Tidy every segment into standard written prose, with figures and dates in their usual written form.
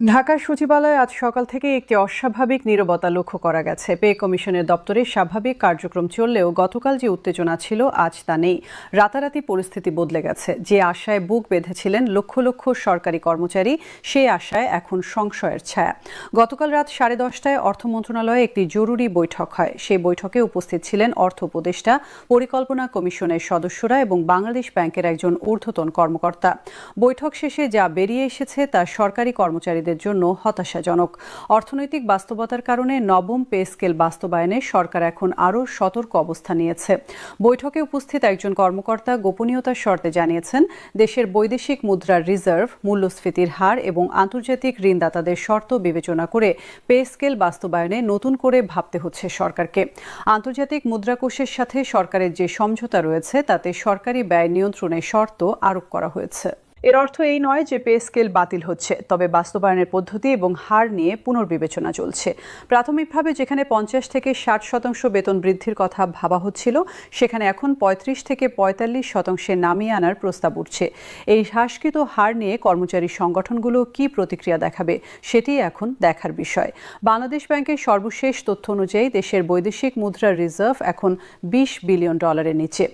ঢাকা সচিবালয়ে আজ সকাল থেকে একটি অস্বাভাবিক নীরবতা লক্ষ্য করা গেছে। পে কমিশনের দপ্তরে স্বাভাবিক কার্যক্রম চললেও গতকাল যে উত্তেজনা ছিল আজ তা নেই। রাতারাতি পরিস্থিতি বদলে গেছে। যে আশায় বুক বেঁধেছিলেন লক্ষ লক্ষ সরকারি কর্মচারী, সেই আশায় এখন সংশয়ের ছায়া। গতকাল রাত 10:30টায় অর্থ মন্ত্রণালয়ে একটি জরুরি বৈঠক হয়। সেই বৈঠকে উপস্থিত ছিলেন অর্থ উপদেষ্টা, পরিকল্পনা কমিশনের সদস্যরা এবং বাংলাদেশ ব্যাংকের একজন ঊর্ধ্বতন কর্মকর্তা। বৈঠক শেষে যা বেরিয়ে এসেছে তা সরকারি কর্মচারীদের জন্য হতাশাজনক। অর্থনৈতিক বাস্তবতার কারণে নবম পে স্কেল বাস্তবায়নে সরকার এখন আরও সতর্ক অবস্থান নিয়েছে। বৈঠকে উপস্থিত একজন কর্মকর্তা গোপনীয়তার শর্তে জানিয়েছেন, দেশের বৈদেশিক মুদ্রার রিজার্ভ, মূল্যস্ফীতির হার এবং আন্তর্জাতিক ঋণদাতাদের শর্ত বিবেচনা করে পে স্কেল বাস্তবায়নে নতুন করে ভাবতে হচ্ছে সরকারকে। আন্তর্জাতিক মুদ্রাকোষের সাথে সরকারের যে সমঝোতা রয়েছে তাতে সরকারি ব্যয় নিয়ন্ত্রণের শর্ত আরোপ করা হয়েছে। এর অর্থ এই নয় যে পে স্কেল বাতিল হচ্ছে, তবে বাস্তবায়নের পদ্ধতি এবং হার নিয়ে পুনর্বিবেচনা চলছে। প্রাথমিকভাবে যেখানে 50 থেকে 60% বেতন বৃদ্ধির কথা ভাবা হচ্ছিল, সেখানে এখন 35 থেকে 45% নামিয়ে আনার প্রস্তাব উঠছে। এই হ্রাসকৃত হার নিয়ে কর্মচারী সংগঠনগুলো কি প্রতিক্রিয়া দেখাবে, সেটি এখন দেখার বিষয়। বাংলাদেশ ব্যাংকের সর্বশেষ তথ্য অনুযায়ী দেশের বৈদেশিক মুদ্রার রিজার্ভ এখন $20 বিলিয়ন নিচে।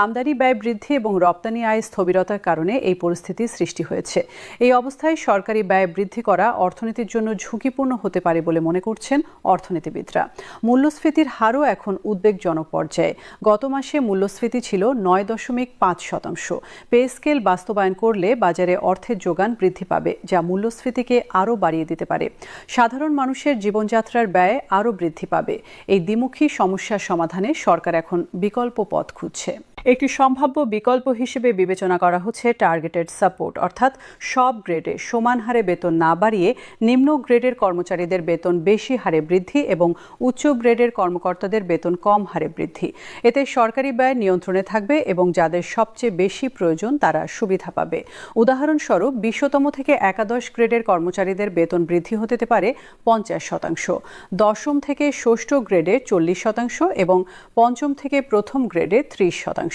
আমদানি ব্যয় বৃদ্ধি এবং রপ্তানি আয় স্থবিরতার কারণে এই পরিস্থিতি সৃষ্টি হয়েছে। এই অবস্থায় সরকারি ব্যয় বৃদ্ধি করা অর্থনীতির জন্য ঝুঁকিপূর্ণ হতে পারে বলে মনে করছেন অর্থনীতিবিদরা। মূল্যস্ফীতির হারও এখন উদ্বেগজনক পর্যায়ে। গত মাসে মূল্যস্ফীতি ছিল 9.5%। পে স্কেল বাস্তবায়ন করলে বাজারে অর্থের যোগান বৃদ্ধি পাবে, যা মূল্যস্ফীতিকে আরও বাড়িয়ে দিতে পারে। সাধারণ মানুষের জীবনযাত্রার ব্যয় আরও বৃদ্ধি পাবে। এই দ্বিমুখী সমস্যার সমাধানে সরকার এখন বিকল্প পথ খুঁজছে। একটি সম্ভাব্য বিকল্প হিসেবে বিবেচনা করা হচ্ছে টার্গেটেড সাপোর্ট, অর্থাৎ সব গ্রেডে সমান হারে বেতন না বাড়িয়ে নিম্ন গ্রেডের কর্মচারীদের বেতন বেশি হারে বৃদ্ধি এবং উচ্চ গ্রেডের কর্মকর্তাদের বেতন কম হারে বৃদ্ধি। এতে সরকারি ব্যয় নিয়ন্ত্রণে থাকবে এবং যাদের সবচেয়ে বেশি প্রয়োজন তারা সুবিধা পাবে। উদাহরণস্বরূপ 20তম থেকে একাদশ গ্রেডের কর্মচারীদের বেতন বৃদ্ধি হতে পারে 50%, দশম থেকে ষষ্ঠ গ্রেডে 40% এবং পঞ্চম থেকে প্রথম গ্রেডে 30%।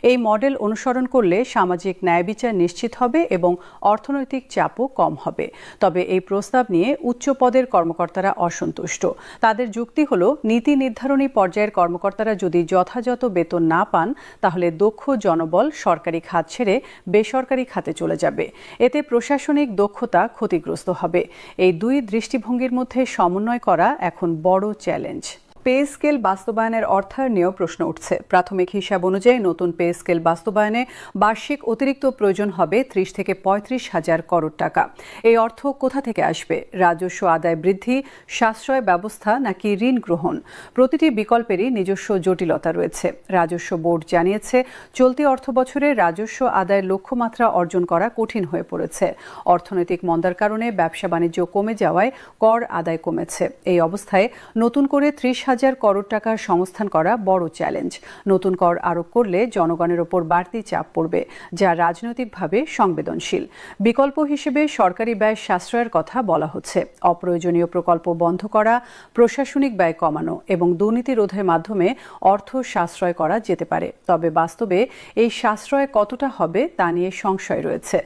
এই মডেল অনুসরণ করলে সামাজিক ন্যায় বিচার নিশ্চিত হবে এবং অর্থনৈতিক চাপও কম হবে। তবে এই প্রস্তাব নিয়ে উচ্চ পদের কর্মকর্তারা অসন্তুষ্ট। তাদের যুক্তি হল, নীতি নির্ধারণী পর্যায়ের কর্মকর্তারা যদি যথাযথ বেতন না পান, তাহলে দক্ষ জনবল সরকারি খাত ছেড়ে বেসরকারি খাতে চলে যাবে। এতে প্রশাসনিক দক্ষতা ক্ষতিগ্রস্ত হবে। এই দুই দৃষ্টিভঙ্গির মধ্যে সমন্বয় করা এখন বড় চ্যালেঞ্জ। পে স্কেল বাস্তবায়নের অর্থায়ন নিয়েও প্রশ্ন উঠছে। প্রাথমিক হিসাব অনুযায়ী নতুন পে স্কেল বাস্তবায়নে বার্ষিক অতিরিক্ত প্রয়োজন হবে 30 থেকে 35 হাজার করোড় টাকা। এই অর্থ কোথা থেকে আসবে? রাজস্ব আদায় বৃদ্ধি, সাশ্রয় ব্যবস্থা নাকি ঋণ গ্রহণ? প্রতিটি বিকল্পেরই নিজস্ব জটিলতা রয়েছে। রাজস্ব বোর্ড জানিয়েছে, চলতি অর্থবছরে রাজস্ব আদায়ের লক্ষ্যমাত্রা অর্জন করা কঠিন হয়ে পড়েছে। অর্থনৈতিক মন্দার কারণে ব্যবসা বাণিজ্য কমে যাওয়ায় কর আদায় কমেছে। এই অবস্থায় নতুন করে 30,000 করোড় টাকার সংস্থান করা বড় চ্যালেঞ্জ। নতুন কর আরোপ করলে জনগণের ওপর বাড়তি চাপ পড়বে, যা রাজনৈতিকভাবে সংবেদনশীল। বিকল্প হিসেবে সরকারি ব্যয় সাশ্রয়ের কথা বলা হচ্ছে। অপ্রয়োজনীয় প্রকল্প বন্ধ করা, প্রশাসনিক ব্যয় কমানো এবং দুর্নীতি রোধের মাধ্যমে অর্থ সাশ্রয় করা যেতে পারে। তবে বাস্তবে এই সাশ্রয় কতটা হবে তা নিয়ে সংশয় রয়েছে।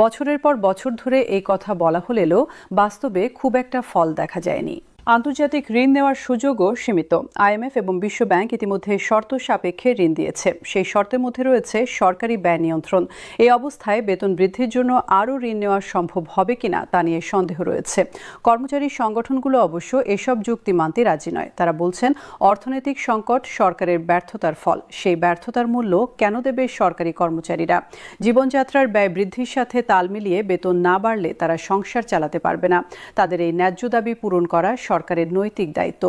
বছরের পর বছর ধরে এই কথা বলা হলেও বাস্তবে খুব একটা ফল দেখা যায়নি। আন্তর্জাতিক ঋণ নেওয়ার সুযোগও সীমিত। IMF এবং বিশ্ব ব্যাংক ইতিমধ্যে শর্ত সাপেক্ষে ঋণ দিয়েছে। সেই শর্তের মধ্যে রয়েছে সরকারি ব্যয় নিয়ন্ত্রণ। এই অবস্থায় বেতন বৃদ্ধির জন্য আরও ঋণ নেওয়া সম্ভব হবে কিনা তা নিয়ে সন্দেহ রয়েছে। কর্মচারী সংগঠনগুলো অবশ্য এসব যুক্তি মানতে রাজি নয়। তারা বলছেন, অর্থনৈতিক সংকট সরকারের ব্যর্থতার ফল। সেই ব্যর্থতার মূল্য কেন দেবে সরকারি কর্মচারীরা? জীবনযাত্রার ব্যয় বৃদ্ধির সাথে তাল মিলিয়ে বেতন না বাড়লে তারা সংসার চালাতে পারবে না। তাদের এই ন্যায্য দাবি পূরণ করা সরকারের নৈতিক দায়িত্ব।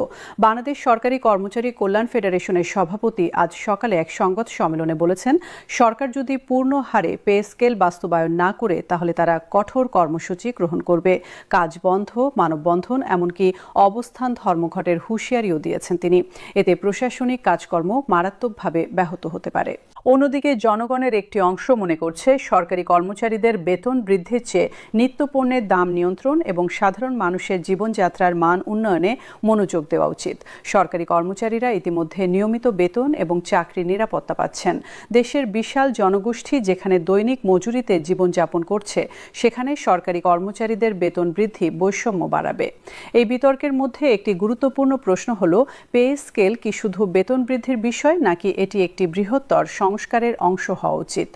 বাংলাদেশ সরকারি কর্মচারী কল্যাণ ফেডারেশনের সভাপতি আজ সকালে এক সংবাদ সম্মেলনে বলেছেন, সরকার যদি পূর্ণ হারে পে স্কেল বাস্তবায়ন না করে তাহলে তারা কঠোর কর্মসূচি গ্রহণ করবে। কাজ বন্ধ, মানববন্ধন, এমনকি অবস্থান ধর্মঘটের হুঁশিয়ারিও দিয়েছেন তিনি। এতে প্রশাসনিক কাজকর্ম মারাত্মকভাবে ব্যাহত হতে পারে। অন্যদিকে জনগণের একটি অংশ মনে করছে, সরকারি কর্মচারীদের বেতন বৃদ্ধির চেয়ে নিত্যপণ্যের দাম নিয়ন্ত্রণ এবং সাধারণ মানুষের জীবনযাত্রার মান উন্নয়নে মনোযোগ দেওয়া উচিত। সরকারি কর্মচারীরা ইতিমধ্যে নিয়মিত বেতন এবং চাকরির নিরাপত্তা পাচ্ছেন। দেশের বিশাল জনগোষ্ঠী যেখানে দৈনিক মজুরিতে জীবনযাপন করছে, সেখানে সরকারি কর্মচারীদের বেতন বৃদ্ধি বৈষম্য বাড়াবে। এই বিতর্কের মধ্যে একটি গুরুত্বপূর্ণ প্রশ্ন হল, পে স্কেল কি শুধু বেতন বৃদ্ধির বিষয় নাকি এটি একটি বৃহত্তর সংস্কারের অংশ হওয়া উচিত?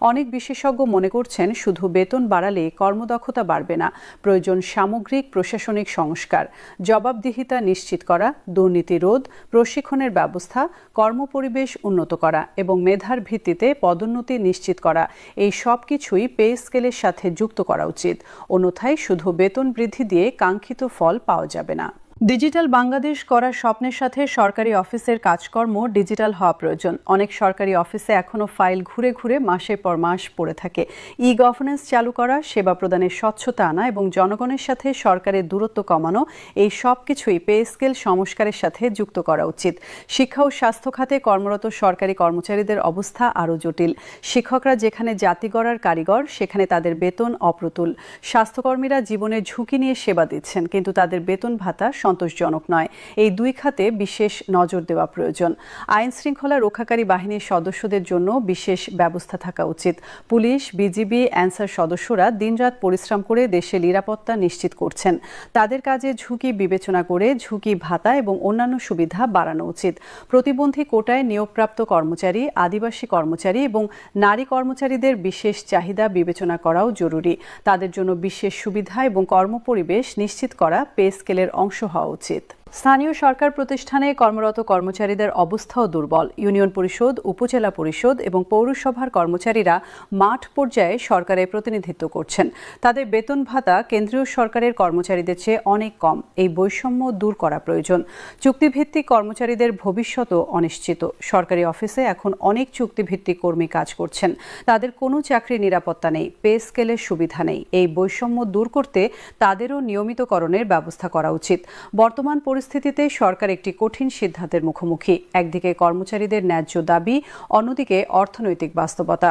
অনেক বিশেষজ্ঞ মনে করছেন শুধু বেতন বাড়ালে কর্মদক্ষতা বাড়বে না, প্রয়োজন সামগ্রিক প্রশাসনিক সংস্কার, জবাবদিহিতা নিশ্চিত করা, দুর্নীতি রোধ, প্রশিক্ষণের ব্যবস্থা, কর্মপরিবেশ উন্নত করা এবং মেধার ভিত্তিতে পদোন্নতি নিশ্চিত করা। এই সব কিছুই পে স্কেলের সাথে যুক্ত করা উচিত। অন্যথায় শুধু বেতন বৃদ্ধি দিয়ে কাঙ্ক্ষিত ফল পাওয়া যাবে না। ডিজিটাল বাংলাদেশ করার স্বপ্নের সাথে সরকারি অফিসের কাজকর্ম ডিজিটাল হওয়া প্রয়োজন। অনেক সরকারি অফিসে এখনও ফাইল ঘুরে ঘুরে মাসের পর মাস পড়ে থাকে। ই গভর্নেন্স চালু করা, সেবা প্রদানের স্বচ্ছতা আনা এবং জনগণের সাথে সরকারের দূরত্ব কমানো, এই সব কিছুই পে স্কেল সংস্কারের সাথে যুক্ত করা উচিত। শিক্ষা ও স্বাস্থ্য খাতে কর্মরত সরকারি কর্মচারীদের অবস্থা আরও জটিল। শিক্ষকরা যেখানে জাতি গড়ার কারিগর, সেখানে তাদের বেতন অপ্রতুল। স্বাস্থ্যকর্মীরা জীবনের ঝুঁকি নিয়ে সেবা দিচ্ছেন, কিন্তু তাদের বেতন ভাতা সন্তোষজনক নয়। এই দুই খাতে বিশেষ নজর দেওয়া প্রয়োজন। আইন শৃঙ্খলা রক্ষাকারী বাহিনীর সদস্যদের জন্য বিশেষ ব্যবস্থা থাকা উচিত। পুলিশ, বিজিবি, অ্যানসার সদস্যরা দিনরাত পরিশ্রম করে দেশের নিরাপত্তা নিশ্চিত করছেন। তাদের কাজে ঝুঁকি বিবেচনা করে ঝুঁকি ভাতা এবং অন্যান্য সুবিধা বাড়ানো উচিত। প্রতিবন্ধী কোটায় নিয়োগপ্রাপ্ত কর্মচারী, আদিবাসী কর্মচারী এবং নারী কর্মচারীদের বিশেষ চাহিদা বিবেচনা করাও জরুরি। তাদের জন্য বিশেষ সুবিধা এবং কর্মপরিবেশ নিশ্চিত করা পে স্কেলের অংশ হওয়া উচিত। স্থানীয় সরকার প্রতিষ্ঠানে কর্মরত কর্মচারীদের অবস্থাও দুর্বল। ইউনিয়ন পরিষদ, উপজেলা পরিষদ এবং পৌরসভার কর্মচারীরা মাঠ পর্যায়ে সরকারের প্রতিনিধিত্ব করছেন। তাদের বেতন ভাতা কেন্দ্রীয় সরকারের কর্মচারীদের চেয়ে অনেক কম। এই বৈষম্য দূর করা প্রয়োজন। চুক্তিভিত্তিক কর্মচারীদের ভবিষ্যতও অনিশ্চিত। সরকারি অফিসে এখন অনেক চুক্তিভিত্তিক কর্মী কাজ করছেন। তাদের কোনো চাকরির নিরাপত্তা নেই, পে স্কেলের সুবিধা নেই। এই বৈষম্য দূর করতে তাদেরও নিয়মিতকরণের ব্যবস্থা করা উচিত। বর্তমান পরিস্থিতিতে সরকার একটি কঠিন সিদ্ধান্তের মুখোমুখি। একদিকে কর্মচারীদের ন্যায্য দাবি, অন্যদিকে অর্থনৈতিক বাস্তবতা।